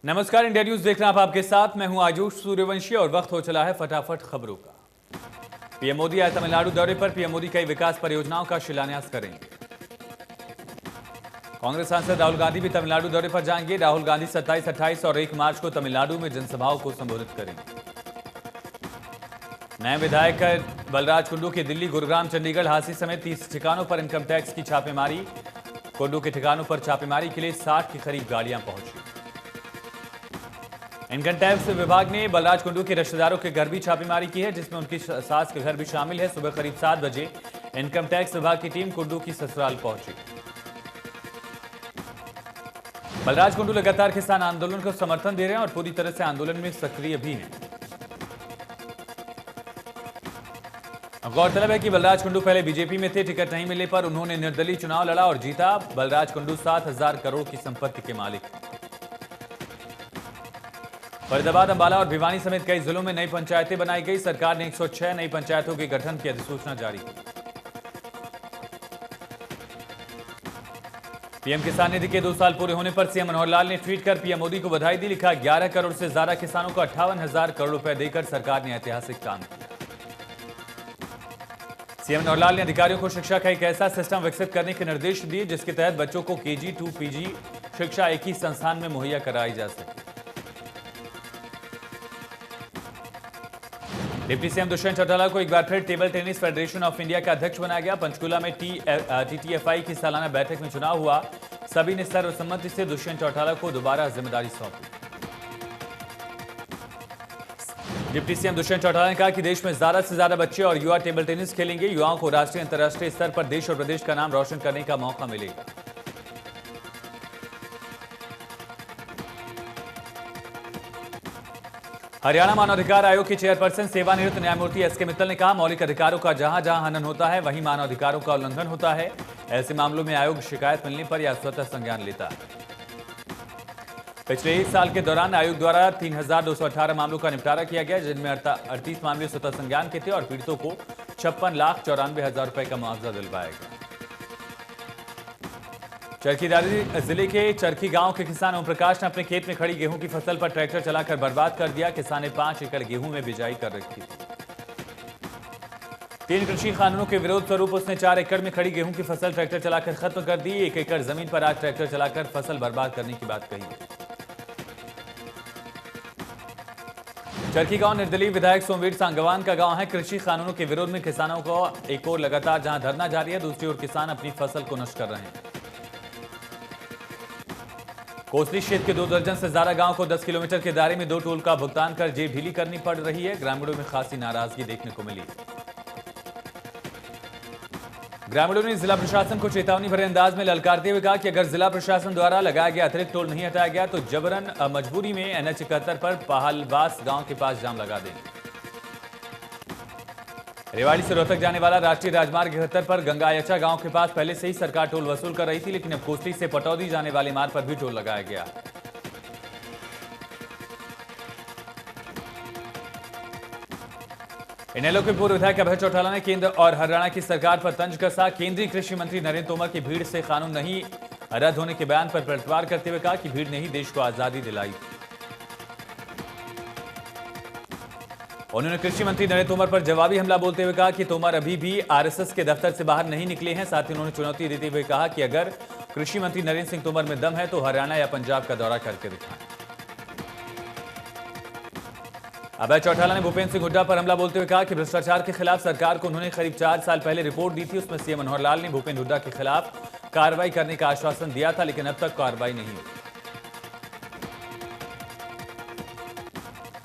नमस्कार, India news देख रहे हैं आप, आपके साथ मैं हूं आयुष सूर्यवंशी और वक्त हो चला है फटाफट खबरों का। पीएम मोदी आए तमिलनाडु दौरे पर। पीएम मोदी कई विकास परियोजनाओं का शिलान्यास करेंगे। कांग्रेस सांसद राहुल गांधी भी तमिलनाडु दौरे पर जाएंगे। राहुल गांधी 27, 28 और 1 मार्च को तमिलनाडु में जनसभाओं को संबोधित करेंगे। नए विधायक बलराज कुंडू की दिल्ली, गुरुग्राम, चंडीगढ़, हांसी समेत 30 ठिकानों पर इनकम टैक्स की छापेमारी। कुंडू के ठिकानों पर छापेमारी के लिए 60 के करीब गाड़ियां पहुंची। इनकम टैक्स विभाग ने बलराज कुंडू के रिश्तेदारों के घर भी छापेमारी की है, जिसमें उनकी सास के घर भी शामिल है। सुबह करीब 7 बजे इनकम टैक्स विभाग की टीम कुंडू की ससुराल पहुंची। बलराज कुंडू लगातार किसान आंदोलन को समर्थन दे रहे हैं और पूरी तरह से आंदोलन में सक्रिय भी हैं। गौरतलब है कि बलराज कुंडू पहले बीजेपी में थे। टिकट नहीं मिलने पर उन्होंने निर्दलीय चुनाव लड़ा और जीता। बलराज कुंडू 7,000 करोड़ की संपत्ति के मालिक। फरीदाबाद, अंबाला और भिवानी समेत कई जिलों में नई पंचायतें बनाई गई। सरकार ने 106 नई पंचायतों के गठन की अधिसूचना जारी की। पीएम किसान निधि के 2 साल पूरे होने पर सीएम मनोहर लाल ने ट्वीट कर पीएम मोदी को बधाई दी। लिखा, 11 करोड़ से ज्यादा किसानों को 58,000 करोड़ रुपए देकर सरकार ने ऐतिहासिक काम किया। सीएम मनोहर लाल ने अधिकारियों को शिक्षा का एक ऐसा सिस्टम विकसित करने के निर्देश दिए जिसके तहत बच्चों को केजी टू पीजी शिक्षा एक ही संस्थान में मुहैया कराई जा सके। डिप्टी सीएम दुष्यंत चौटाला को एक बार फिर table tennis federation of India का अध्यक्ष बनाया गया। पंचकुला में टीटीएफआई की सालाना बैठक में चुनाव हुआ। सभी ने सर्वसम्मति से दुष्यंत चौटाला को दोबारा जिम्मेदारी सौंपी। डिप्टी सीएम दुष्यंत चौटाला ने कहा कि देश में ज्यादा से ज्यादा बच्चे और युवा टेबल टेनिस खेलेंगे। युवाओं को राष्ट्रीय अंतर्राष्ट्रीय स्तर पर देश और प्रदेश का नाम रोशन करने का मौका मिलेगा। हरियाणा मानवाधिकार आयोग की चेयरपर्सन सेवानिवृत्त न्यायमूर्ति एसके मित्तल ने कहा, मौलिक अधिकारों का जहां जहां हनन होता है वहीं मानवाधिकारों का उल्लंघन होता है। ऐसे मामलों में आयोग शिकायत मिलने पर या स्वतः संज्ञान लेता है। पिछले 1 साल के दौरान आयोग द्वारा 3,218 मामलों का निपटारा किया गया, जिनमें 38 मामले स्वतः संज्ञान के थे और पीड़ितों को 56,94,000 रुपए का मुआवजा दिलवाया गया। चरखीदारी जिले के चरखी गांव के किसान ओम प्रकाश ने अपने खेत में खड़ी गेहूं की फसल पर ट्रैक्टर चलाकर बर्बाद कर दिया। किसान ने 5 एकड़ गेहूं में बिजाई कर रखी थी। 3 कृषि कानूनों के विरोध स्वरूप उसने 4 एकड़ में खड़ी गेहूं की फसल ट्रैक्टर चलाकर खत्म कर दी। 1 एकड़ जमीन पर आज ट्रैक्टर चलाकर फसल बर्बाद करने की बात कही है। चरखी गांव निर्दलीय विधायक सोमवीर सांगवान का गांव है। कृषि कानूनों के विरोध में किसानों को एक ओर लगातार जहां धरना जारी है, दूसरी ओर किसान अपनी फसल को नष्ट कर रहे हैं। कोसली क्षेत्र के 2 दर्जन से ज्यादा गांव को 10 किलोमीटर के दायरे में 2 टोल का भुगतान कर जेब ढीली करनी पड़ रही है। ग्रामीणों में खासी नाराजगी देखने को मिली। ग्रामीणों ने जिला प्रशासन को चेतावनी भरे अंदाज में ललकारते हुए कहा कि अगर जिला प्रशासन द्वारा लगाया गया अतिरिक्त टोल नहीं हटाया गया तो जबरन मजबूरी में NH 71 पर पहालवास गांव के पास जाम लगा देंगे। रेवाड़ी से रोहतक जाने वाला राष्ट्रीय राजमार्ग 71 पर गंगायचा गांव के पास पहले से ही सरकार टोल वसूल कर रही थी, लेकिन अब कोसली से पटौदी जाने वाले मार्ग पर भी टोल लगाया गया। इनेलो के पूर्व विधायक अभय चौटाला ने केंद्र और हरियाणा की सरकार पर तंज कसा। केंद्रीय कृषि मंत्री नरेंद्र तोमर की भीड़ से कानून नहीं रद्द होने के बयान पर पलटवार करते हुए कहा कि भीड़ ने ही देश को आजादी दिलाई। उन्होंने कृषि मंत्री नरेंद्र तोमर पर जवाबी हमला बोलते हुए कहा कि तोमर अभी भी आरएसएस के दफ्तर से बाहर नहीं निकले हैं। साथ ही उन्होंने चुनौती देते हुए कहा कि अगर कृषि मंत्री नरेंद्र सिंह तोमर में दम है तो हरियाणा या पंजाब का दौरा करके दिखाएं। अभय चौटाला ने भूपेंद्र सिंह हुड्डा पर हमला बोलते हुए कहा कि भ्रष्टाचार के खिलाफ सरकार को उन्होंने करीब 4 साल पहले रिपोर्ट दी थी। उसमें सीएम मनोहर लाल ने भूपेंद्र हुड्डा के खिलाफ कार्रवाई करने का आश्वासन दिया था, लेकिन अब तक कार्रवाई नहीं हुई।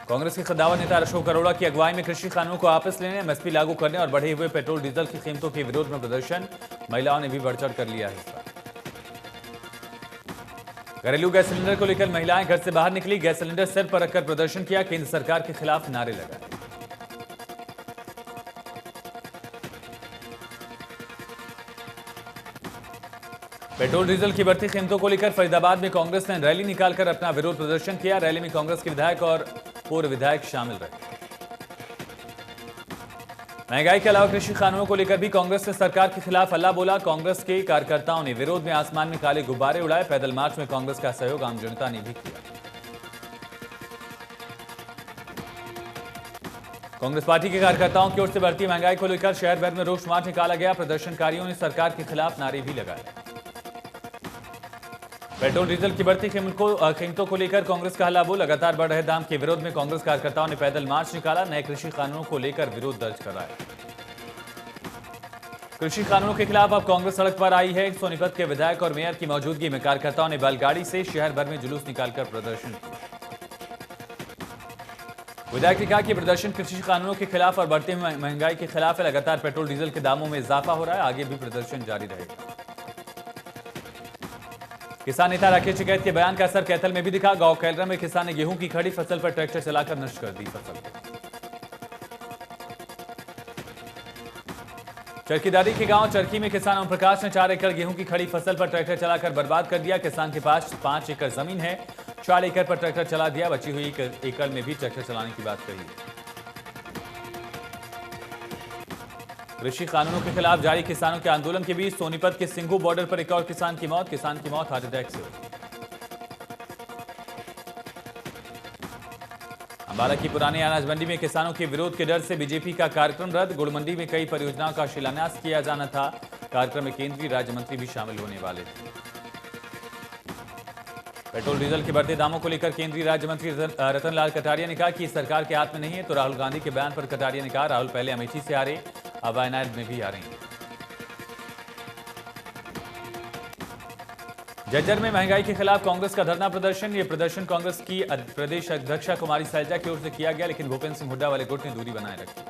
कांग्रेस के कद्दावर नेता अशोक अरोड़ा की अगुवाई में कृषि कानूनों को वापस लेने, एमएसपी लागू करने और बढ़े हुए पेट्रोल डीजल की कीमतों के विरोध में प्रदर्शन। महिलाओं ने भी बढ़ चढ़ कर लिया हिस्सा। घरेलू गैस सिलेंडर को लेकर महिलाएं घर से बाहर निकली। गैस सिलेंडर सिर पर रखकर प्रदर्शन किया। केंद्र सरकार के खिलाफ नारे लगाए। पेट्रोल डीजल की बढ़ती कीमतों को लेकर फरीदाबाद में कांग्रेस ने रैली निकालकर अपना विरोध प्रदर्शन किया। रैली में कांग्रेस के विधायक और पूर्व विधायक शामिल रहे। महंगाई के अलावा कृषि कानूनों को लेकर भी कांग्रेस ने सरकार के खिलाफ हल्ला बोला। कांग्रेस के कार्यकर्ताओं ने विरोध में आसमान में काले गुब्बारे उड़ाए। पैदल मार्च में कांग्रेस का सहयोग आम जनता ने भी किया। कांग्रेस पार्टी के कार्यकर्ताओं की ओर से बढ़ती महंगाई को लेकर शहर भर में रोष मार्च निकाला गया। प्रदर्शनकारियों ने सरकार के खिलाफ नारे भी लगाए। पेट्रोल डीजल की बढ़ती कीमतों को लेकर कांग्रेस का हल्ला बोल। लगातार बढ़ रहे दाम के विरोध में कांग्रेस कार्यकर्ताओं ने पैदल मार्च निकाला। नए कृषि कानूनों को लेकर विरोध दर्ज कराया। कृषि कानूनों के खिलाफ अब कांग्रेस सड़क पर आई है। सोनीपत के विधायक और मेयर की मौजूदगी में कार्यकर्ताओं ने बैलगाड़ी से शहर भर में जुलूस निकालकर प्रदर्शन किया। विधायक ने कहा कि प्रदर्शन कृषि कानूनों के खिलाफ और बढ़ती हुई महंगाई के खिलाफ है। लगातार पेट्रोल डीजल के दामों में इजाफा हो रहा है। आगे भी प्रदर्शन जारी रहेगा। किसान नेता राकेश टिकैत के बयान का असर कैथल में भी दिखा। गांव कैलरा में किसान ने गेहूं की खड़ी फसल पर ट्रैक्टर चलाकर नष्ट कर दी फसल। चरखीदारी के गांव चरखी में किसान ओम प्रकाश ने 4 एकड़ गेहूं की खड़ी फसल पर ट्रैक्टर चलाकर बर्बाद कर दिया। किसान के पास 5 एकड़ जमीन है, 4 एकड़ पर ट्रैक्टर चला दिया। बची हुई 1 एकड़ में भी ट्रैक्टर चलाने की बात कही। कृषि कानूनों के खिलाफ जारी किसानों के आंदोलन के बीच सोनीपत के सिंघू बॉर्डर पर एक और किसान की मौत हार्ट अटैक से। अंबाला की पुरानी अनाज मंडी में किसानों के विरोध के डर से बीजेपी का कार्यक्रम रद्द। गुड़ मंडी में कई परियोजनाओं का शिलान्यास किया जाना था। कार्यक्रम में केंद्रीय राज्य मंत्री भी शामिल होने वाले थे। पेट्रोल डीजल के बढ़ते दामों को लेकर केंद्रीय राज्य मंत्री रतनलाल कटारिया ने कहा कि सरकार के हाथ में नहीं है। तो राहुल गांधी के बयान पर कटारिया ने कहा, राहुल पहले अमेठी से आ रहे, अब वायनाड में भी आ रहे हैं। झज्जर में महंगाई के खिलाफ कांग्रेस का धरना प्रदर्शन। ये प्रदर्शन कांग्रेस की प्रदेश अध्यक्षा कुमारी सैलजा की ओर से किया गया, लेकिन भूपेंद्र सिंह हुड्डा वाले गुट ने दूरी बनाए रखी।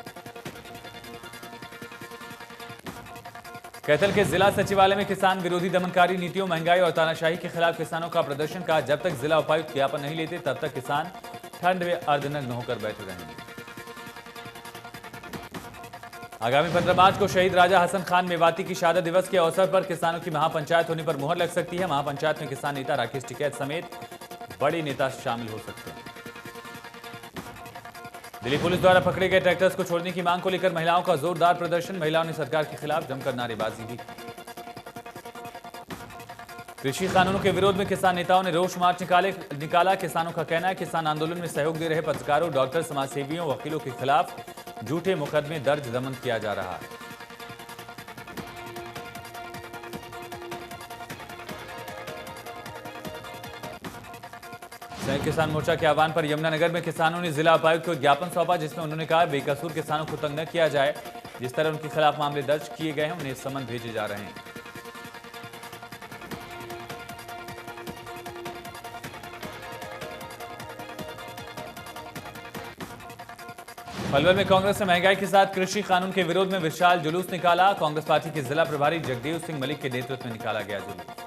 कैथल के जिला सचिवालय में किसान विरोधी दमनकारी नीतियों, महंगाई और तानाशाही के खिलाफ किसानों का प्रदर्शन। कहा, जब तक जिला उपायुक्त ज्ञापन नहीं लेते तब तक किसान ठंड में अर्धनग्न होकर बैठे रहेंगे। आगामी 15 मार्च को शहीद राजा हसन खान मेवाती की शहादत दिवस के अवसर पर किसानों की महापंचायत होने पर मुहर लग सकती है। महापंचायत में किसान नेता राकेश टिकैत समेत बड़े नेता शामिल हो सकते हैं। दिल्ली पुलिस द्वारा पकड़े गए ट्रैक्टर्स को छोड़ने की मांग को लेकर महिलाओं का जोरदार प्रदर्शन। महिलाओं ने सरकार के खिलाफ जमकर नारेबाजी भी की। कृषि कानूनों के विरोध में किसान नेताओं ने रोष मार्च निकाला। किसानों का कहना है, किसान आंदोलन में सहयोग दे रहे पत्रकारों, डॉक्टर, समाजसेवियों, वकीलों के खिलाफ झूठे मुकदमे दर्ज, दमन किया जा रहा है। संयुक्त किसान मोर्चा के आह्वान पर यमुनानगर में किसानों ने जिला उपायुक्त को ज्ञापन सौंपा, जिसमें उन्होंने कहा, बेकसूर किसानों को तंग न किया जाए। जिस तरह उनके खिलाफ मामले दर्ज किए गए हैं, उन्हें समन भेजे जा रहे हैं। पलवल में कांग्रेस ने महंगाई के साथ कृषि कानून के विरोध में विशाल जुलूस निकाला। कांग्रेस पार्टी के जिला प्रभारी जगदेव सिंह मलिक के नेतृत्व में निकाला गया जुलूस।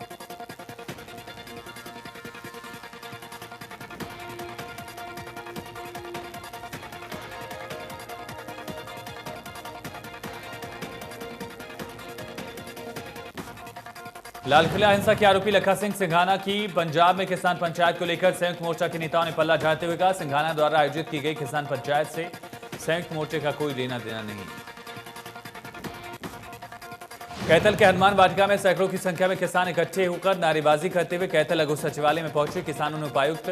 लाल किला हिंसा के आरोपी लखा सिंह सिंघाना की पंजाब में किसान पंचायत को लेकर संयुक्त मोर्चा के नेताओं ने पल्ला झाड़ते हुए कहा, सिंघाना द्वारा आयोजित की गई किसान पंचायत से संयुक्त मोर्चे का कोई लेना देना नहीं। कैथल के हनुमान वाटिका में सैकड़ों की संख्या में किसान इकट्ठे होकर नारेबाजी करते हुए कैथल लघु सचिवालय में पहुंचे। किसानों ने उपायुक्त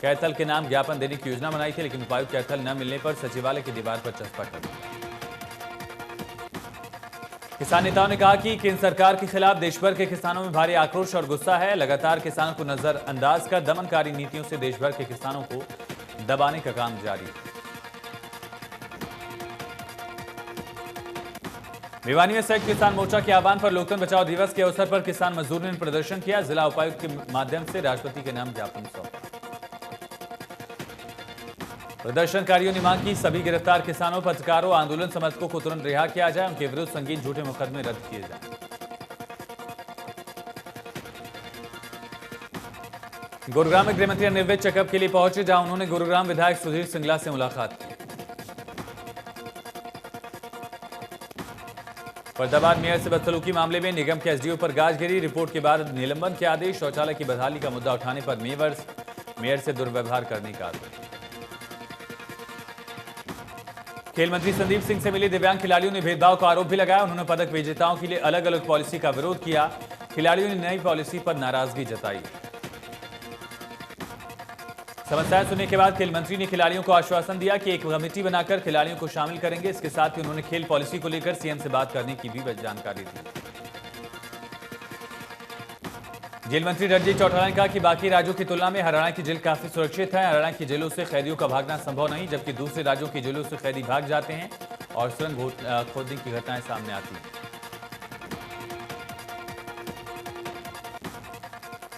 कैथल के नाम ज्ञापन देने की योजना बनाई थी, लेकिन उपायुक्त कैथल न मिलने पर सचिवालय की दीवार पर चस्पा कर दिया। किसान नेताओं ने कहा कि केंद्र सरकार के खिलाफ देशभर के किसानों में भारी आक्रोश और गुस्सा है। लगातार किसानों को नजरअंदाज कर दमनकारी नीतियों से देशभर के किसानों को दबाने का काम जारी है। भिवानी में संयुक्त किसान मोर्चा के आह्वान पर लोकतंत्र बचाओ दिवस के अवसर पर किसान मजदूरों ने प्रदर्शन किया। जिला उपायुक्त के माध्यम से राष्ट्रपति के नाम ज्ञापन सौंपा। प्रदर्शनकारियों ने मांग की, सभी गिरफ्तार किसानों, पत्रकारों, आंदोलन समर्थकों को तुरंत रिहा किया जाए। उनके विरुद्ध संगीन झूठे मुकदमे रद्द किए जाए। गुरुग्राम में गृहमंत्री अनिर्वित चेकअप के लिए पहुंचे, जहां उन्होंने गुरुग्राम विधायक सुधीर सिंगला से मुलाकात की। फरीदाबाद मेयर से बदसलूकी मामले में निगम के एसडीओ पर गाज गिरी। रिपोर्ट के बाद निलंबन के आदेश। शौचालय की बदहाली का मुद्दा उठाने पर मेयर से दुर्व्यवहार करने का आरोप। खेल मंत्री संदीप सिंह से मिले दिव्यांग खिलाड़ियों ने भेदभाव का आरोप भी लगाया। उन्होंने पदक विजेताओं के लिए अलग अलग पॉलिसी का विरोध किया। खिलाड़ियों ने नई पॉलिसी पर नाराजगी जताई। समस्याएं सुनने के बाद खेल मंत्री ने खिलाड़ियों को आश्वासन दिया कि एक कमेटी बनाकर खिलाड़ियों को शामिल करेंगे। इसके साथ ही उन्होंने खेल पॉलिसी को लेकर सीएम से बात करने की भी जानकारी दी। जेल मंत्री रणजीत चौटाला ने कहा कि बाकी राज्यों की तुलना में हरियाणा की जेल काफी सुरक्षित है। हरियाणा की जेलों से कैदियों का भागना संभव नहीं, जबकि दूसरे राज्यों की जेलों से कैदी भाग जाते हैं और सुरंग खोदने की घटनाएं सामने आती हैं।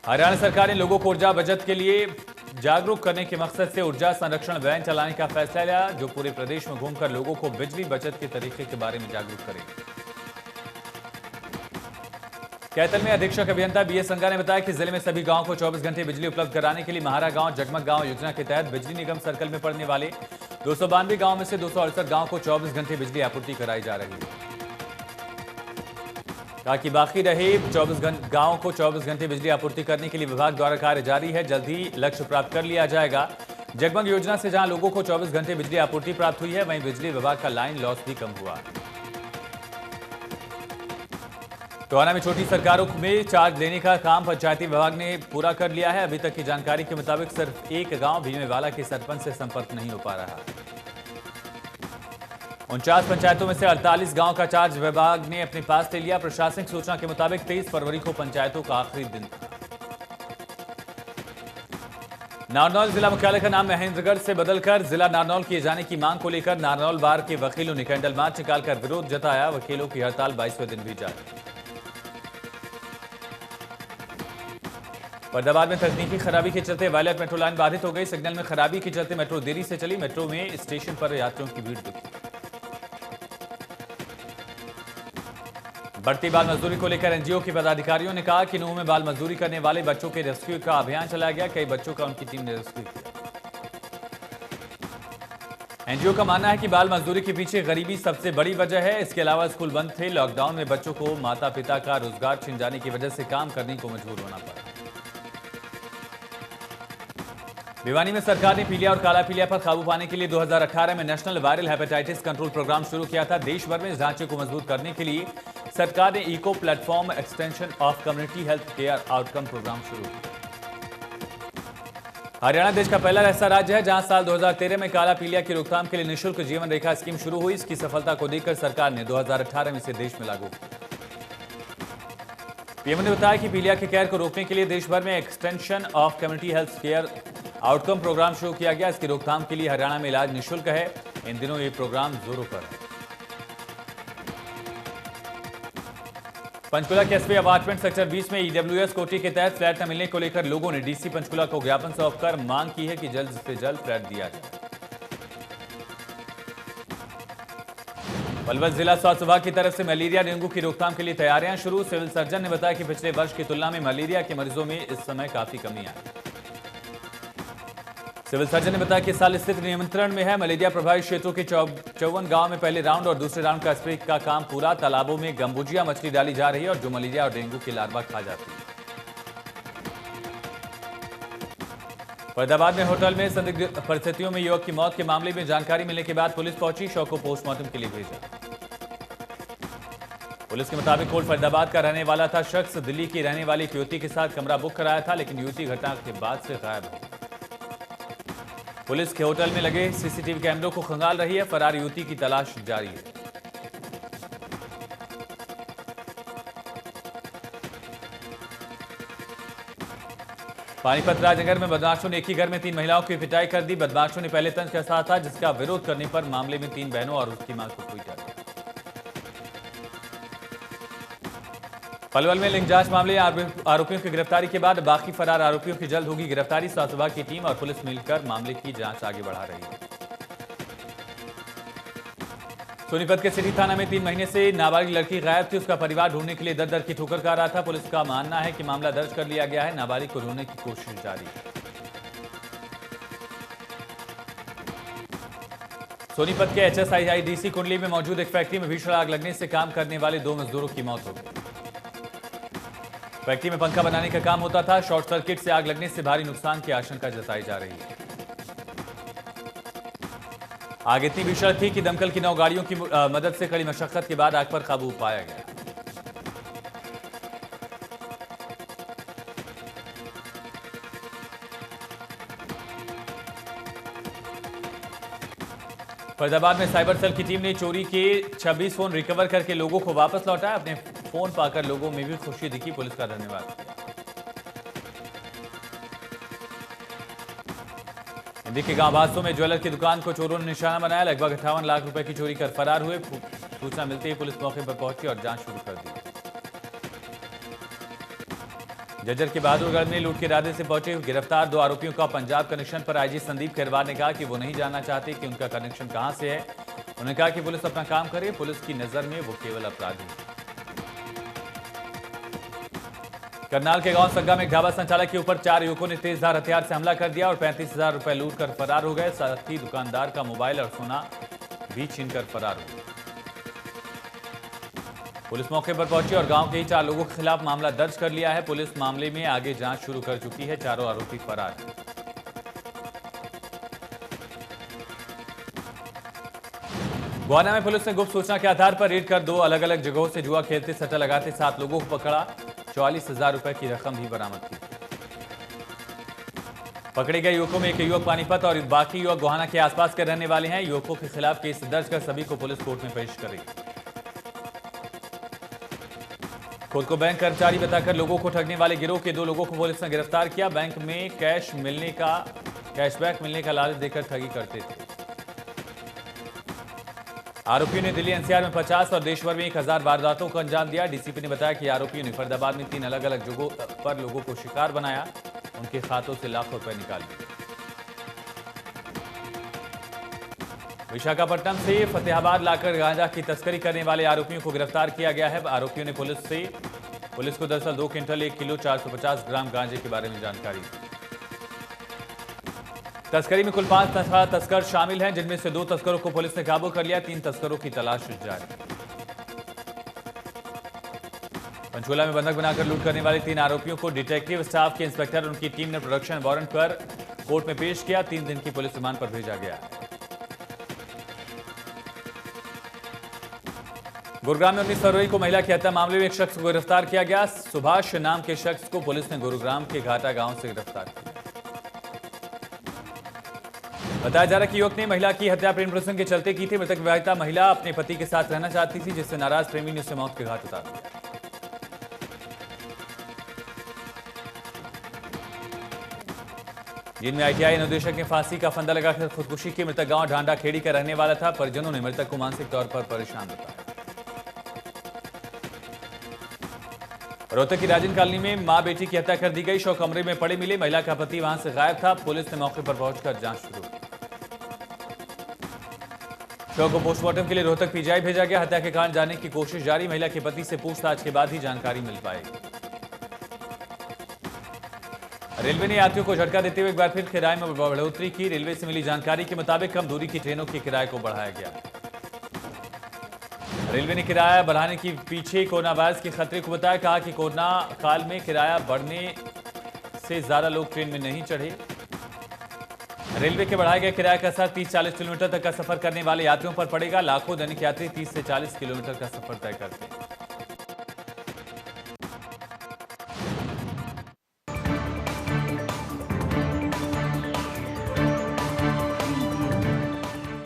हरियाणा सरकार ने लोगों को ऊर्जा बचत के लिए जागरूक करने के मकसद से ऊर्जा संरक्षण वैन चलाने का फैसला लिया, जो पूरे प्रदेश में घूमकर लोगों को बिजली बचत के तरीके के बारे में जागरूक करेगी। कैथल में अधीक्षक अभियंता बीएस संघा ने बताया कि जिले में सभी गांवों को 24 घंटे बिजली उपलब्ध कराने के लिए महारा गांव जगमग गांव योजना के तहत बिजली निगम सर्कल में पड़ने वाले 292 गांव में से 268 गांव को 24 घंटे बिजली आपूर्ति कराई जा रही है। ताकि बाकी रहे 24 गांवों को 24 घंटे बिजली आपूर्ति करने के लिए विभाग द्वारा कार्य जारी है। जल्द ही लक्ष्य प्राप्त कर लिया जाएगा। जगमग योजना से जहां लोगों को 24 घंटे बिजली आपूर्ति प्राप्त हुई है, वहीं बिजली विभाग का लाइन लॉस भी कम हुआ। टोहाना में छोटी सरकारों में चार्ज लेने का काम पंचायती विभाग ने पूरा कर लिया है। अभी तक की जानकारी के मुताबिक सिर्फ एक गांव भीमेवाला के सरपंच से संपर्क नहीं हो पा रहा। 49 पंचायतों में से 48 गांव का चार्ज विभाग ने अपने पास ले लिया। प्रशासनिक सूचना के मुताबिक 23 फरवरी को पंचायतों का आखिरी दिन था। नारनौल जिला मुख्यालय का नाम महेंद्रगढ़ से बदलकर जिला नारनौल किए जाने की मांग को लेकर नारनौल बार के वकीलों ने कैंडल मार्च निकालकर विरोध जताया। वकीलों की हड़ताल 22वें दिन भी जारी। फरीदाबाद में तकनीकी खराबी के चलते वायलेट मेट्रो लाइन बाधित हो गई। सिग्नल में खराबी के चलते मेट्रो देरी से चली। मेट्रो में स्टेशन पर यात्रियों की भीड़ दिखी। बढ़ती बाल मजदूरी को लेकर एनजीओ के पदाधिकारियों ने कहा कि नूह में बाल मजदूरी करने वाले बच्चों के रेस्क्यू का अभियान चलाया गया। कई बच्चों का उनकी टीम ने रेस्क्यू किया। एनजीओ का मानना है कि बाल मजदूरी के पीछे गरीबी सबसे बड़ी वजह है। इसके अलावा स्कूल बंद थे। लॉकडाउन में बच्चों को माता पिता का रोजगार छिन जाने की वजह से काम करने को मजबूर होना पड़ा। भिवानी में सरकार ने पीलिया और काला पीलिया पर काबू पाने के लिए 2018 में national viral hepatitis control programme शुरू किया था। देश भर में इस ढांचे को मजबूत करने के लिए सरकार ने echo platform extension of community health care outcome programme शुरू किया। हरियाणा देश का पहला ऐसा राज्य है जहां साल 2013 में काला पीलिया की रोकथाम के लिए निःशुल्क जीवन रेखा स्कीम शुरू हुई। इसकी सफलता को देखकर सरकार ने 2018 में इसे देश में लागू किया। पीएम ने बताया कि पीलिया के कहर को रोकने के लिए देश भर में extension of community health care outcome programme शुरू किया गया। इसकी रोकथाम के लिए हरियाणा में इलाज निःशुल्क है। इन दिनों ये प्रोग्राम जोरों पर है। पंचकुला के एसपी अपार्टमेंट सेक्टर 20 में ईडब्ल्यूएस कोटी के तहत फ्लैट न मिलने को लेकर लोगों ने डीसी पंचकुला को ज्ञापन सौंपकर मांग की है कि जल्द से जल्द फ्लैट दिया जाए। पलवल जिला स्वास्थ्य विभाग की तरफ से मलेरिया डेंगू की रोकथाम के लिए तैयारियां शुरू। सिविल सर्जन ने बताया कि पिछले वर्ष की तुलना में मलेरिया के मरीजों में इस समय काफी कमी आई। सिविल सर्जन ने बताया कि इस साल स्थिति नियंत्रण में है। मलेरिया प्रभावित क्षेत्रों के 54 गांव में पहले राउंड और दूसरे राउंड का स्प्रे का काम पूरा। तालाबों में गंबुजिया मछली डाली जा रही है और जो मलेरिया और डेंगू के लार्वा खा जाती है। फरीदाबाद में होटल में संदिग्ध परिस्थितियों में युवक की मौत के मामले में जानकारी मिलने के बाद पुलिस पहुंची। शव को पोस्टमार्टम के लिए भेजा। पुलिस के मुताबिक कोट फरीदाबाद का रहने वाला था। शख्स दिल्ली की रहने वाली एक युवती के साथ कमरा बुक कराया था, लेकिन युवती घटना के बाद से गायब हो गई। पुलिस के होटल में लगे सीसीटीवी कैमरों को खंगाल रही है। फरार युवती की तलाश जारी है। पानीपत राजनगर में बदमाशों ने एक ही घर में 3 महिलाओं की पिटाई कर दी। बदमाशों ने पहले तंज कसा था, जिसका विरोध करने पर मामले में 3 बहनों और उसकी मां को पीटा गया। पलवल में लिंग जांच मामले आरोपियों की गिरफ्तारी के बाद बाकी फरार आरोपियों की जल्द होगी गिरफ्तारी। स्वास्थ्य विभाग की टीम और पुलिस मिलकर मामले की जांच आगे बढ़ा रही है। सोनीपत के सिटी थाना में 3 महीने से नाबालिग लड़की गायब थी। उसका परिवार ढूंढने के लिए दर दर की ठोकर खा रहा था। पुलिस का मानना है कि मामला दर्ज कर लिया गया है। नाबालिग को ढूंढने की कोशिश जारी है। सोनीपत के HSIIDC कुंडली में मौजूद एक फैक्ट्री में भीषण आग लगने से काम करने वाले 2 मजदूरों की मौत हो गई। फैक्ट्री में पंखा बनाने का काम होता था। शॉर्ट सर्किट से आग लगने से भारी नुकसान की आशंका जताई जा रही है। आग इतनी भीषण थी कि दमकल की 9 गाड़ियों की मदद से कड़ी मशक्कत के बाद आग पर काबू पाया गया। फरीदाबाद में साइबर सेल की टीम ने चोरी के 26 फोन रिकवर करके लोगों को वापस लौटाया। अपने फोन पाकर लोगों में भी खुशी दिखी, पुलिस का धन्यवाद। इंदी के गांव बासों में ज्वेलर की दुकान को चोरों ने निशाना बनाया। लगभग 58 लाख रुपए की चोरी कर फरार हुए। सूचना मिलते ही पुलिस मौके पर पहुंची और जांच शुरू कर दी। जज्जर के बहादुरगढ़ में लूट के इरादे से पहुंचे गिरफ्तार 2 आरोपियों का पंजाब कनेक्शन पर आईजी संदीप खेरवार ने कहा कि वो नहीं जानना चाहते कि उनका कनेक्शन कहां से है। उन्होंने कहा कि पुलिस अपना काम करे, पुलिस की नजर में वो केवल अपराधी है। करनाल के गांव संगा में ढाबा संचालक के ऊपर 4 युवकों ने तेजधार हथियार से हमला कर दिया और 35,000 रुपए लूट कर फरार हो गए। साथ ही दुकानदार का मोबाइल और सोना भी छीनकर फरार हो गए। पुलिस मौके पर पहुंची और गांव के ही 4 लोगों के खिलाफ मामला दर्ज कर लिया है। पुलिस मामले में आगे जांच शुरू कर चुकी है। चारों आरोपी फरार हैं। गोहाना में पुलिस ने गुप्त सूचना के आधार पर रेड कर 2 अलग अलग जगहों से जुआ खेलते सट्टा लगाते 7 लोगों को पकड़ा। 44,000 रुपए की रकम भी बरामद की। पकड़े गए युवकों में एक युवक पानीपत और बाकी युवक गोहाना के आसपास के रहने वाले हैं। युवकों के खिलाफ केस दर्ज कर सभी को पुलिस कोर्ट में पेश करेगी। खुद को बैंक कर्मचारी बताकर लोगों को ठगने वाले गिरोह के 2 लोगों को पुलिस ने गिरफ्तार किया। बैंक में कैशबैक मिलने का लालच देकर ठगी करते थे। आरोपियों ने दिल्ली एनसीआर में 50 और देश भर में 1000 वारदातों को अंजाम दिया। डीसीपी ने बताया कि आरोपियों ने फरीदाबाद में 3 अलग अलग जगहों पर लोगों को शिकार बनाया, उनके खातों से लाखों रुपए निकाल लिए। विशाखापट्टनम से फतेहाबाद लाकर गांजा की तस्करी करने वाले आरोपियों को गिरफ्तार किया गया है। आरोपियों ने पुलिस को दरअसल 2 क्विंटल 1 किलो 450 ग्राम गांजे के बारे में जानकारी दी। तस्करी में कुल 5 तस्कर शामिल हैं, जिनमें से 2 तस्करों को पुलिस ने काबू कर लिया। 3 तस्करों की तलाश जारी। पंचकुला में बंधक बनाकर लूट करने वाले 3 आरोपियों को डिटेक्टिव स्टाफ के इंस्पेक्टर और उनकी टीम ने प्रोडक्शन वारंट पर कोर्ट में पेश किया। 3 दिन की पुलिस रिमांड पर भेजा गया। गुरुग्राम में 19 फरवरी को महिला की हत्या मामले में एक शख्स को गिरफ्तार किया गया। सुभाष नाम के शख्स को पुलिस ने गुरुग्राम के घाटा गांव से गिरफ्तार किया। बताया जा रहा है कि युवक ने महिला की हत्या प्रेम प्रसंग के चलते की थी। मृतक विवाहिता महिला अपने पति के साथ रहना चाहती थी, जिससे नाराज प्रेमी ने उसे मौत के घाट उतार दिया। जिनमें आईटीआई निदेशक ने फांसी का फंदा लगाकर खुदकुशी की। मृतक गांव ढांडा खेड़ी का रहने वाला था। परिजनों ने मृतक को मानसिक तौर पर परेशान बताया। रोहतक की राजन कॉलोनी में मां बेटी की हत्या कर दी गई। शव कमरे में पड़े मिले। महिला का पति वहां से गायब था। पुलिस ने मौके पर पहुंचकर जांच शुरू की। शव को पोस्टमार्टम के लिए रोहतक पीजीआई भेजा गया। हत्या के कारण जानने की कोशिश जारी। महिला के पति से पूछताछ के बाद ही जानकारी मिल पाएगी। रेलवे ने यात्रियों को झटका देते हुए एक बार फिर किराए में बढ़ोतरी की। रेलवे से मिली जानकारी के मुताबिक कम दूरी की ट्रेनों के किराए को बढ़ाया गया। रेलवे ने किराया बढ़ाने के पीछे कोरोना वायरस के खतरे को बताया। कहा कि कोरोना काल में किराया बढ़ने से ज्यादा लोग ट्रेन में नहीं चढ़े। रेलवे के बढ़ाए गए किराए का असर 30-40 किलोमीटर तक का सफर करने वाले यात्रियों पर पड़ेगा। लाखों दैनिक यात्री 30 से 40 किलोमीटर का सफर तय करते हैं।